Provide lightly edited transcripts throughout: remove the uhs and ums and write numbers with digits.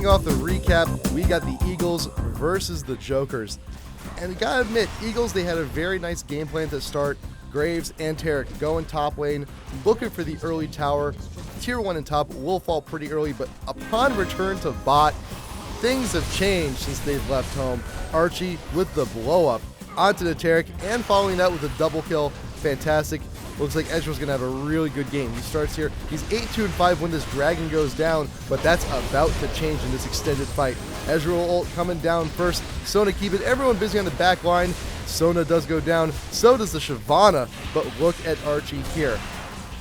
Kicking off the recap, we got the Eagles versus the Jokers. And you gotta admit, Eagles, they had a very nice game plan to start. Graves and Tarek going top lane, looking for the early tower. Tier 1 and top will fall pretty early, but upon return to bot, things have changed since they've left home. Archie with the blow up onto the Tarek and following that with a double kill. Fantastic. Looks like Ezreal's going to have a really good game. He starts here. He's 8-2-5 when this dragon goes down, but that's about to change in this extended fight. Ezreal ult coming down first. Sona keeping everyone busy on the back line. Sona does go down. So does the Shyvana, but look at Archie here.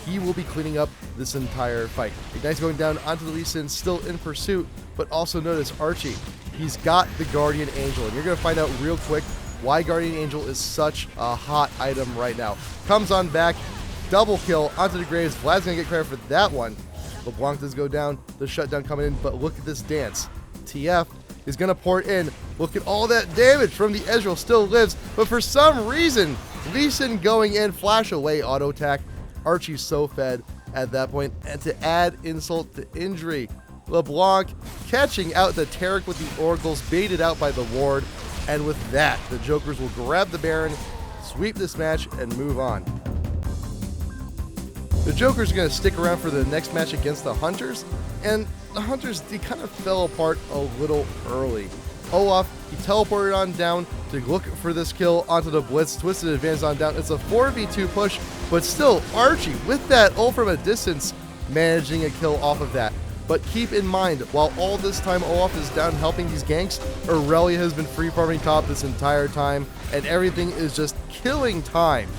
He will be cleaning up this entire fight. Ignite's going down onto the Lee Sin, still in pursuit, but also notice Archie. He's got the Guardian Angel, and you're going to find out real quick why Guardian Angel is such a hot item right now. Comes on back, double kill onto the Graves. Vlad's going to get credit for that one. LeBlanc does go down, the shutdown coming in, but look at this dance. TF is going to pour it in. Look at all that damage from the Ezreal, still lives, but for some reason, Lee Sin going in, flash away, auto attack. Archie's so fed at that point, and to add insult to injury, LeBlanc catching out the Tarek with the Oracles, baited out by the ward. And with that, the Jokers will grab the Baron, sweep this match, and move on. The Jokers are going to stick around for the next match against the Hunters, and the Hunters, they kind of fell apart a little early. Olaf, he teleported on down to look for this kill onto the Blitz, twisted advance on down. It's a 4v2 push, but still, Archie, with that ult from a distance, managing a kill off of that. But keep in mind, while all this time Olaf is down helping these ganks, Aurelia has been free farming top this entire time, and everything is just killing time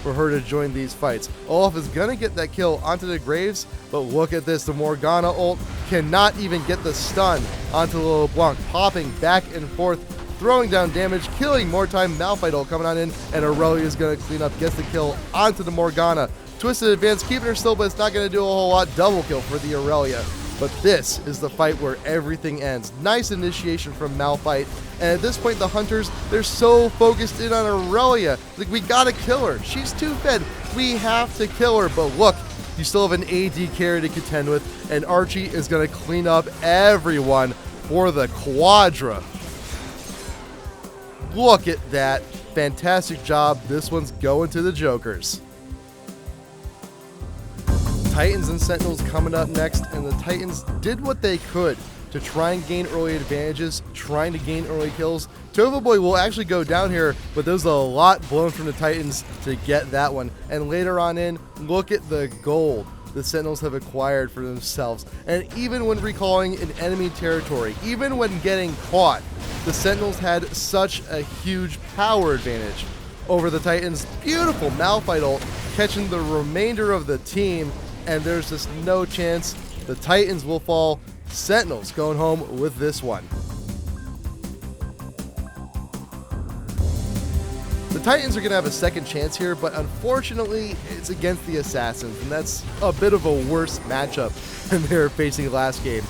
for her to join these fights. Olaf is going to get that kill onto the Graves, but look at this, the Morgana ult cannot even get the stun onto the LeBlanc, popping back and forth, throwing down damage, killing more time. Malphite ult coming on in, and Aurelia is going to clean up, gets the kill onto the Morgana. Twisted advance, keeping her still, but it's not going to do a whole lot. Double kill for the Aurelia. But this is the fight where everything ends. Nice initiation from Malphite. And at this point, the Hunters, they're so focused in on Aurelia. Like, we gotta kill her. She's too fed. We have to kill her. But look, you still have an AD carry to contend with. And Archie is gonna clean up everyone for the Quadra. Look at that. Fantastic job. This one's going to the Jokers. Titans and Sentinels coming up next, and the Titans did what they could to try and gain early advantages, trying to gain early kills. Tova Boy will actually go down here, but there's a lot blown from the Titans to get that one. And later on in, look at the gold the Sentinels have acquired for themselves. And even when recalling in enemy territory, even when getting caught, the Sentinels had such a huge power advantage over the Titans. Beautiful Malphite ult catching the remainder of the team, and there's just no chance the Titans will fall. Sentinels going home with this one. The Titans are going to have a second chance here, but unfortunately, it's against the Assassins, and that's a bit of a worse matchup than they were facing last game.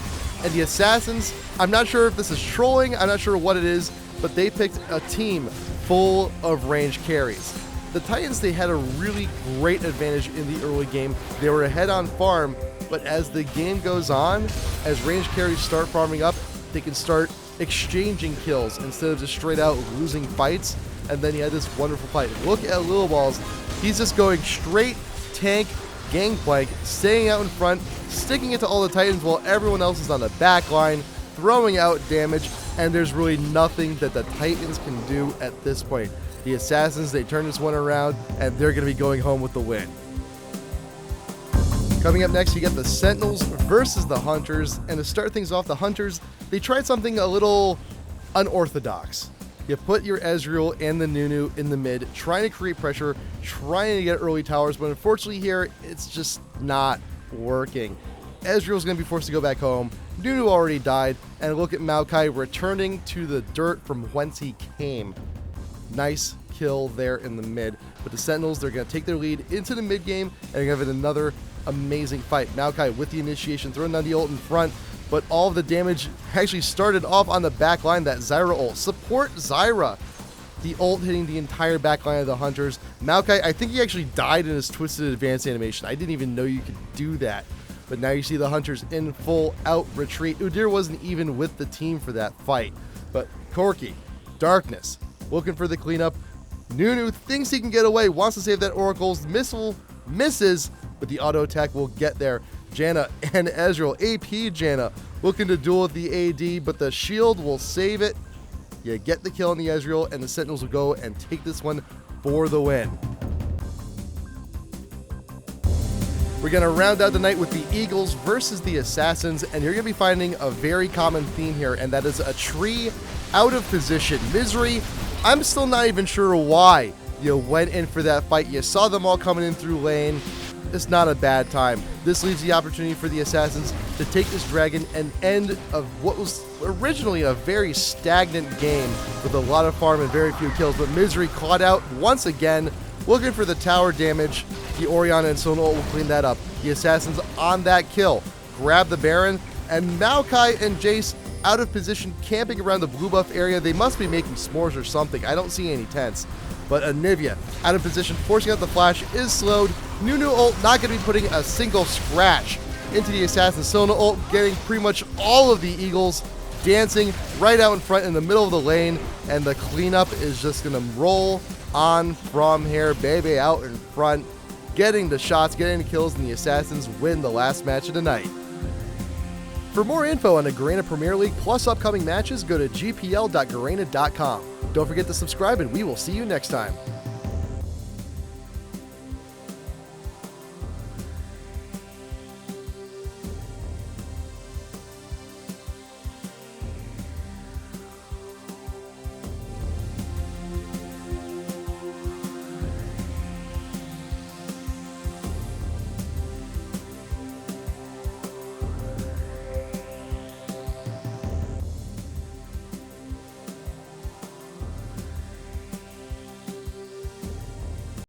And the Assassins, I'm not sure if this is trolling, I'm not sure what it is, but they picked a team full of range carries. The Titans, they had a really great advantage in the early game. They were ahead on farm, but as the game goes on, as range carries start farming up, they can start exchanging kills instead of just straight out losing fights. And then you had this wonderful fight. Look at Lil Balls. He's just going straight tank gangplank, staying out in front, sticking it to all the Titans while everyone else is on the back line, throwing out damage, and there's really nothing that the Titans can do at this point. The Assassins, they turn this one around, and they're going to be going home with the win. Coming up next, you get the Sentinels versus the Hunters. And to start things off, the Hunters, they tried something a little unorthodox. You put your Ezreal and the Nunu in the mid, trying to create pressure, trying to get early towers, but unfortunately here, it's just not working. Ezreal's going to be forced to go back home. Nunu already died, and look at Maokai returning to the dirt from whence he came. Nice kill there in the mid. But the Sentinels, they're going to take their lead into the mid game, and they're going to have another amazing fight. Maokai with the initiation, throwing down the ult in front, but all of the damage actually started off on the back line. That Zyra ult. Support Zyra. The ult hitting the entire back line of the Hunters. Maokai, I think he actually died in his twisted advance animation. I didn't even know you could do that. but now you see the Hunters in full out retreat. Udyr wasn't even with the team for that fight, but Corki, Darkness, looking for the cleanup. Nunu thinks he can get away, wants to save that Oracle's missile, misses, but the auto attack will get there. Janna and Ezreal, AP Janna, looking to duel with the AD, but the shield will save it. You get the kill on the Ezreal, and the Sentinels will go and take this one for the win. We're going to round out the night with the Eagles versus the Assassins, and you're going to be finding a very common theme here, and that is a tree out of position. Misery, I'm still not even sure why you went in for that fight. You saw them all coming in through lane. It's not a bad time. This leaves the opportunity for the Assassins to take this dragon and end of what was originally a very stagnant game with a lot of farm and very few kills, but Misery caught out once again, looking for the tower damage. The Orianna and Sona will clean that up. The Assassins on that kill grab the Baron, and Maokai and Jace out of position, camping around the blue buff area. They must be making s'mores or something. I don't see any tents. But Anivia out of position, forcing out the flash, is slowed. Nunu ult not going to be putting a single scratch into the Assassin. Sona ult getting pretty much all of the Eagles dancing right out in front in the middle of the lane, and the cleanup is just going to roll on from here. Bebe out in front, getting the shots, getting the kills, and the Assassins win the last match of the night. For more info on the Garena Premier League plus upcoming matches, go to gpl.garena.com. Don't forget to subscribe, and we will see you next time.